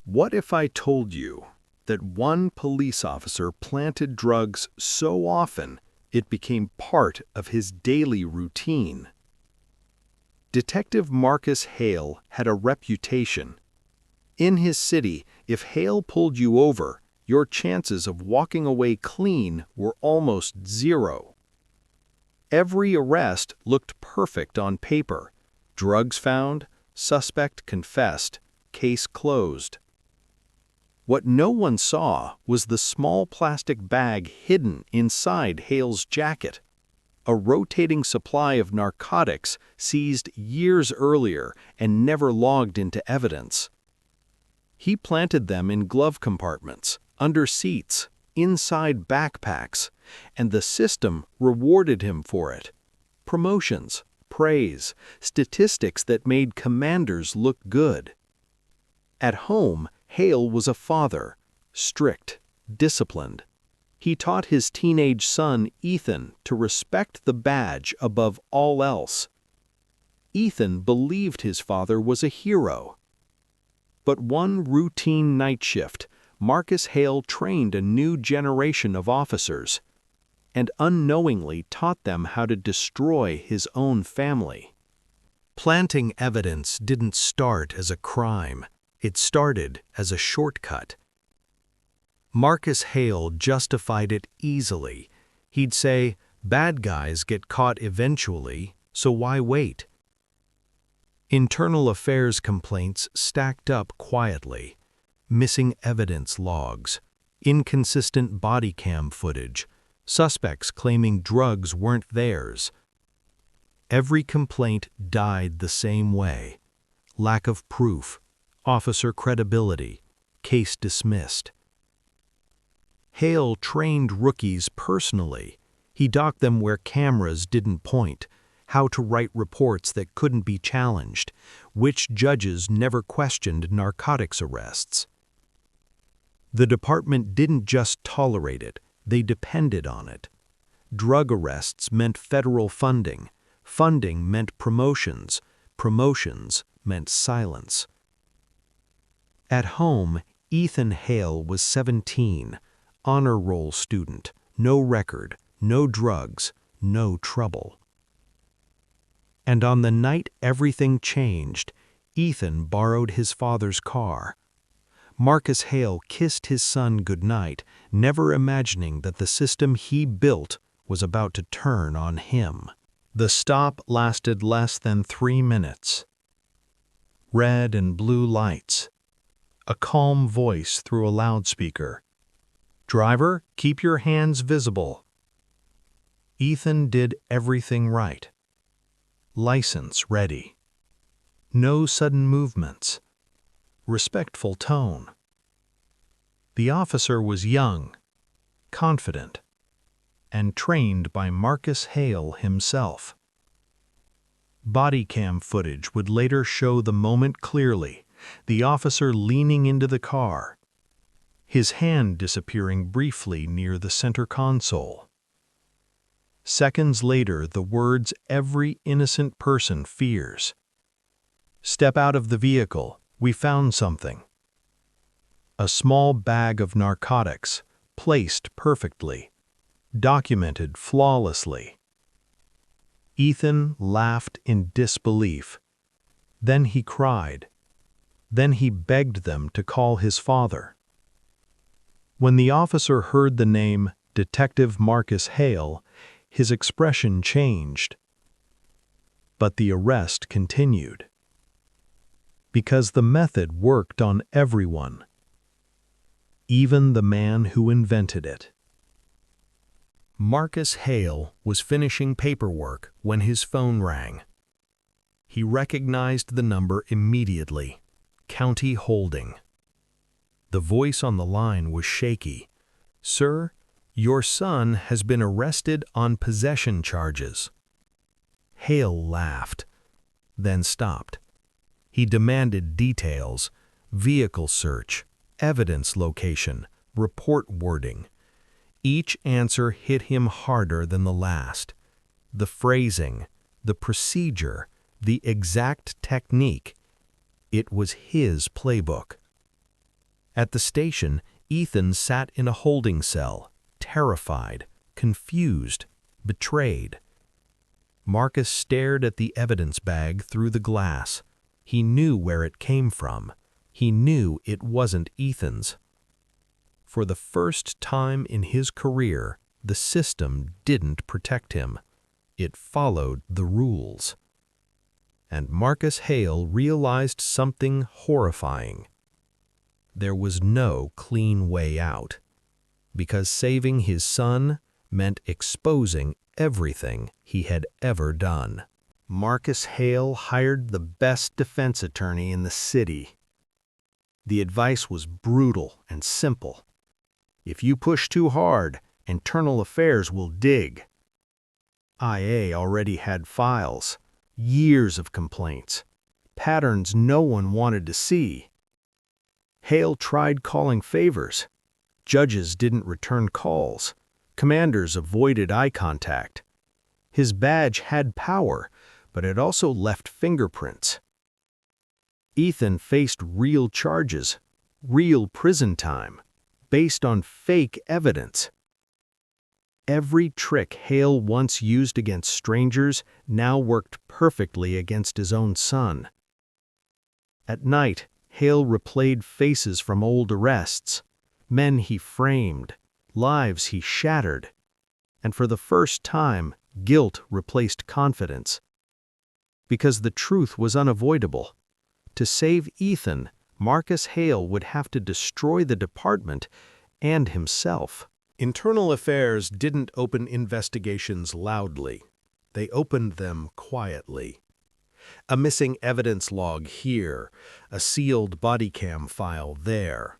What if I told you that one police officer planted drugs so often it became part of his daily routine? Detective Marcus Hale had a reputation. In his city, if Hale pulled you over, your chances of walking away clean were almost zero. Every arrest looked perfect on paper. Drugs found, suspect confessed, case closed. What no one saw was the small plastic bag hidden inside Hale's jacket. A rotating supply of narcotics seized years earlier and never logged into evidence. He planted them in glove compartments, under seats, inside backpacks, and the system rewarded him for it. Promotions, praise, statistics that made commanders look good. At home, Hale was a father, strict, disciplined. He taught his teenage son, Ethan, to respect the badge above all else. Ethan believed his father was a hero. But one routine night shift, Marcus Hale trained a new generation of officers and unknowingly taught them how to destroy his own family. Planting evidence didn't start as a crime. It started as a shortcut. Marcus Hale justified it easily. He'd say, "Bad guys get caught eventually, so why wait?" Internal affairs complaints stacked up quietly. Missing evidence logs, inconsistent body cam footage, suspects claiming drugs weren't theirs. Every complaint died the same way. Lack of proof, officer credibility, case dismissed. Hale trained rookies personally. He docked them where cameras didn't point, how to write reports that couldn't be challenged, which judges never questioned narcotics arrests. The department didn't just tolerate it, they depended on it. Drug arrests meant federal funding. Funding meant promotions. Promotions meant silence. At home, Ethan Hale was 17, honor roll student, no record, no drugs, no trouble. And on the night everything changed, Ethan borrowed his father's car. Marcus Hale kissed his son goodnight, never imagining that the system he built was about to turn on him. The stop lasted less than 3 minutes. Red and blue lights. A calm voice through a loudspeaker. "Driver, keep your hands visible." Ethan did everything right. License ready. No sudden movements. Respectful tone. The officer was young, confident, and trained by Marcus Hale himself. Body cam footage would later show the moment clearly, the officer leaning into the car, his hand disappearing briefly near the center console. Seconds later, the words every innocent person fears. "Step out of the vehicle, we found something." A small bag of narcotics, placed perfectly, documented flawlessly. Ethan laughed in disbelief. Then he cried. Then he begged them to call his father. When the officer heard the name Detective Marcus Hale, his expression changed. But the arrest continued. Because the method worked on everyone, even the man who invented it. Marcus Hale was finishing paperwork when his phone rang. He recognized the number immediately. County Holding. The voice on the line was shaky. "Sir, your son has been arrested on possession charges." Hale laughed, then stopped. He demanded details, vehicle search, evidence location, report wording. Each answer hit him harder than the last. The phrasing, the procedure, the exact technique. It was his playbook. At the station, Ethan sat in a holding cell, terrified, confused, betrayed. Marcus stared at the evidence bag through the glass. He knew where it came from. He knew it wasn't Ethan's. For the first time in his career, the system didn't protect him. It followed the rules. And Marcus Hale realized something horrifying. There was no clean way out, because saving his son meant exposing everything he had ever done. Marcus Hale hired the best defense attorney in the city. The advice was brutal and simple. If you push too hard, internal affairs will dig. IA already had files, years of complaints, patterns no one wanted to see. Hale tried calling favors. Judges didn't return calls. Commanders avoided eye contact. His badge had power, but it also left fingerprints. Ethan faced real charges, real prison time, based on fake evidence. Every trick Hale once used against strangers now worked perfectly against his own son. At night, Hale replayed faces from old arrests, men he framed, lives he shattered, and for the first time, guilt replaced confidence. Because the truth was unavoidable. To save Ethan, Marcus Hale would have to destroy the department and himself. Internal Affairs didn't open investigations loudly. They opened them quietly. A missing evidence log here, a sealed body cam file there.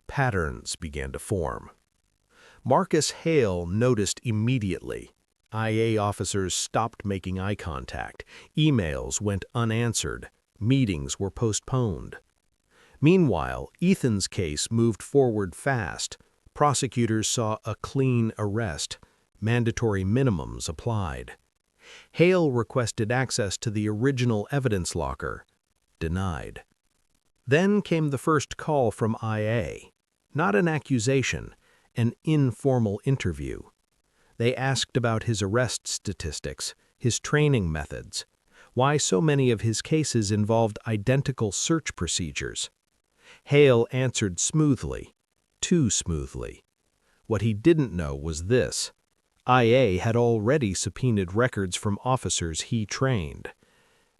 Patterns began to form. Marcus Hale noticed immediately. IA officers stopped making eye contact. Emails went unanswered. Meetings were postponed. Meanwhile, Ethan's case moved forward fast. Prosecutors saw a clean arrest. Mandatory minimums applied. Hale requested access to the original evidence locker. Denied. Then came the first call from IA. Not an accusation, an informal interview. They asked about his arrest statistics, his training methods, why so many of his cases involved identical search procedures. Hale answered smoothly, too smoothly. What he didn't know was this. IA had already subpoenaed records from officers he trained,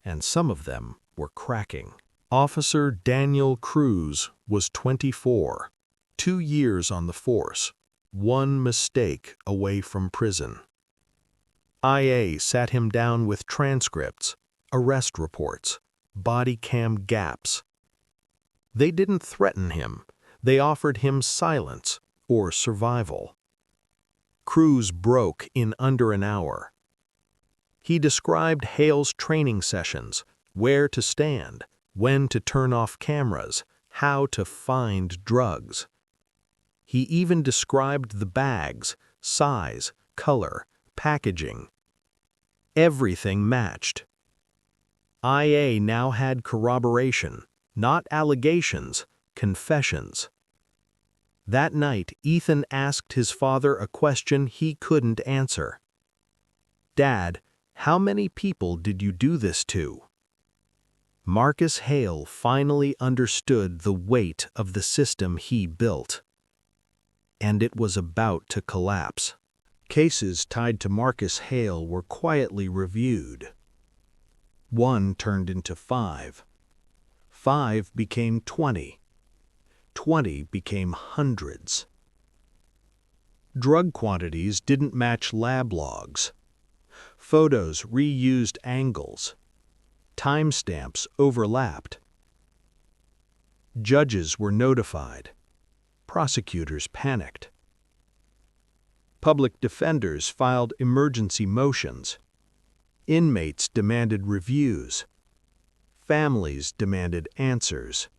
and some of them were cracking. Officer Daniel Cruz was 24, 2 years on the force, one mistake away from prison. IA sat him down with transcripts, arrest reports, body cam gaps. They didn't threaten him. They offered him silence or survival. Cruz broke in under an hour. He described Hale's training sessions, where to stand, when to turn off cameras, how to find drugs. He even described the bags, size, color, packaging. Everything matched. IA now had corroboration, not allegations, confessions. That night, Ethan asked his father a question he couldn't answer. "Dad, how many people did you do this to?" Marcus Hale finally understood the weight of the system he built. And it was about to collapse. Cases tied to Marcus Hale were quietly reviewed. 1 turned into 5. 5 became 20. 20 became hundreds. Drug quantities didn't match lab logs. Photos reused angles. Timestamps overlapped. Judges were notified. Prosecutors panicked. Public defenders filed emergency motions. Inmates demanded reviews. Families demanded answers.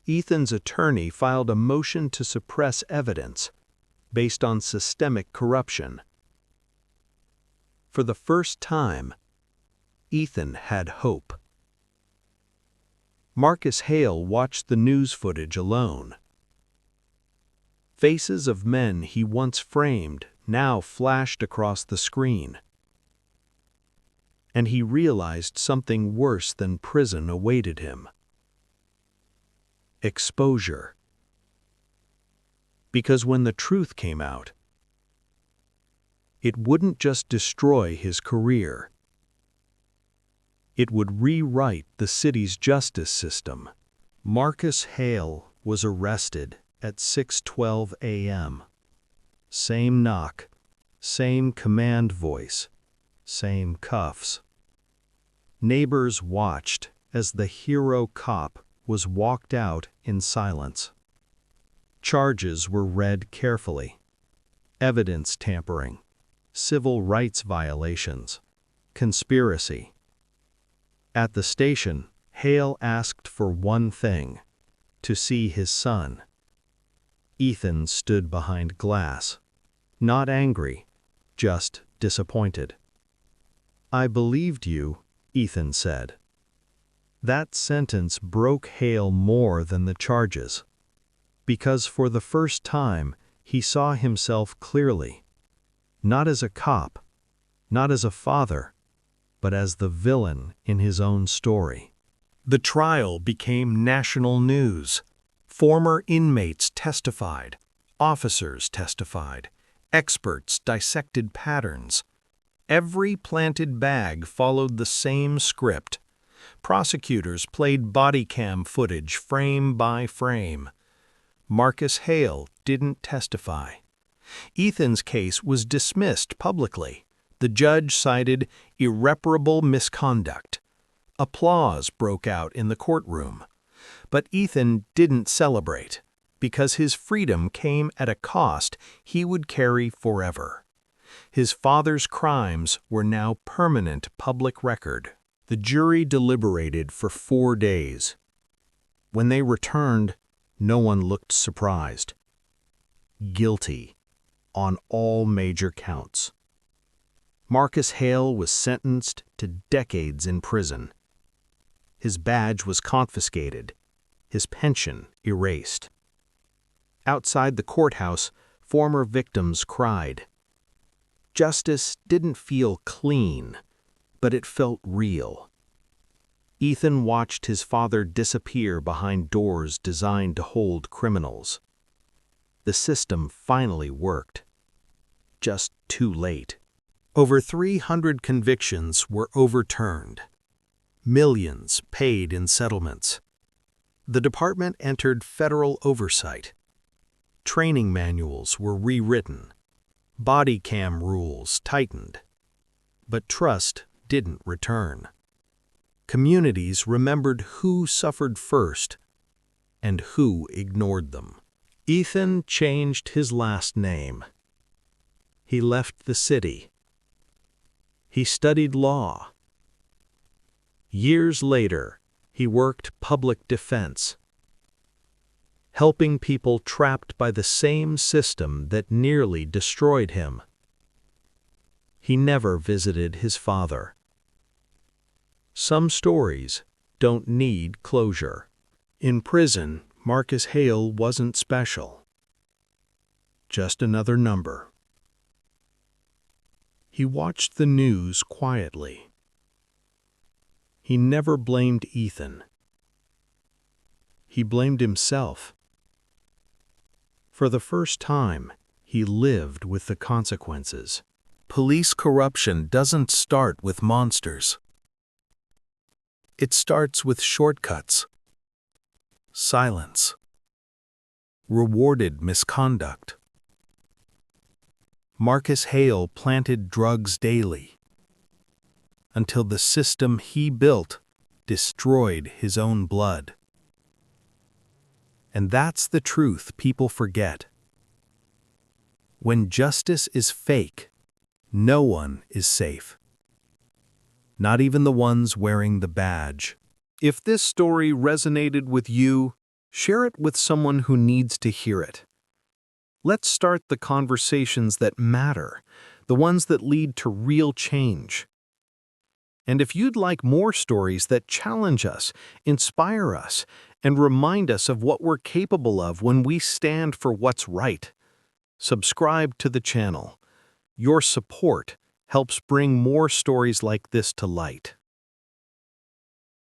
Ethan's attorney filed a motion to suppress evidence based on systemic corruption. For the first time, Ethan had hope. Marcus Hale watched the news footage alone. Faces of men he once framed now flashed across the screen. And he realized something worse than prison awaited him. Exposure. Because when the truth came out, it wouldn't just destroy his career. It would rewrite the city's justice system. Marcus Hale was arrested at 6:12 a.m. Same knock, same command voice, same cuffs. Neighbors watched as the hero cop was walked out in silence. Charges were read carefully. Evidence tampering, civil rights violations, conspiracy. At the station, Hale asked for one thing: to see his son. Ethan stood behind glass, not angry, just disappointed. "I believed you," Ethan said. That sentence broke Hale more than the charges, because for the first time he saw himself clearly, not as a cop, not as a father, but as the villain in his own story. The trial became national news. Former inmates testified, officers testified, experts dissected patterns. Every planted bag followed the same script. Prosecutors played body cam footage frame by frame. Marcus Hale didn't testify. Ethan's case was dismissed publicly. The judge cited irreparable misconduct. Applause broke out in the courtroom. But Ethan didn't celebrate, because his freedom came at a cost he would carry forever. His father's crimes were now permanent public record. The jury deliberated for 4 days. When they returned, no one looked surprised. Guilty on all major counts. Marcus Hale was sentenced to decades in prison. His badge was confiscated, his pension erased. Outside the courthouse, former victims cried. Justice didn't feel clean, but it felt real. Ethan watched his father disappear behind doors designed to hold criminals. The system finally worked. Just too late. Over 300 convictions were overturned. Millions paid in settlements. The department entered federal oversight. Training manuals were rewritten. Body cam rules tightened. But trust didn't return. Communities remembered who suffered first and who ignored them. Ethan changed his last name. He left the city. He studied law. Years later, he worked public defense, helping people trapped by the same system that nearly destroyed him. He never visited his father. Some stories don't need closure. In prison, Marcus Hale wasn't special. Just another number. He watched the news quietly. He never blamed Ethan. He blamed himself. For the first time, he lived with the consequences. Police corruption doesn't start with monsters. It starts with shortcuts, silence, rewarded misconduct. Marcus Hale planted drugs daily until the system he built destroyed his own blood. And that's the truth people forget. When justice is fake, no one is safe. Not even the ones wearing the badge. If this story resonated with you, share it with someone who needs to hear it. Let's start the conversations that matter, the ones that lead to real change. And if you'd like more stories that challenge us, inspire us, and remind us of what we're capable of when we stand for what's right, subscribe to the channel. Your support helps bring more stories like this to light.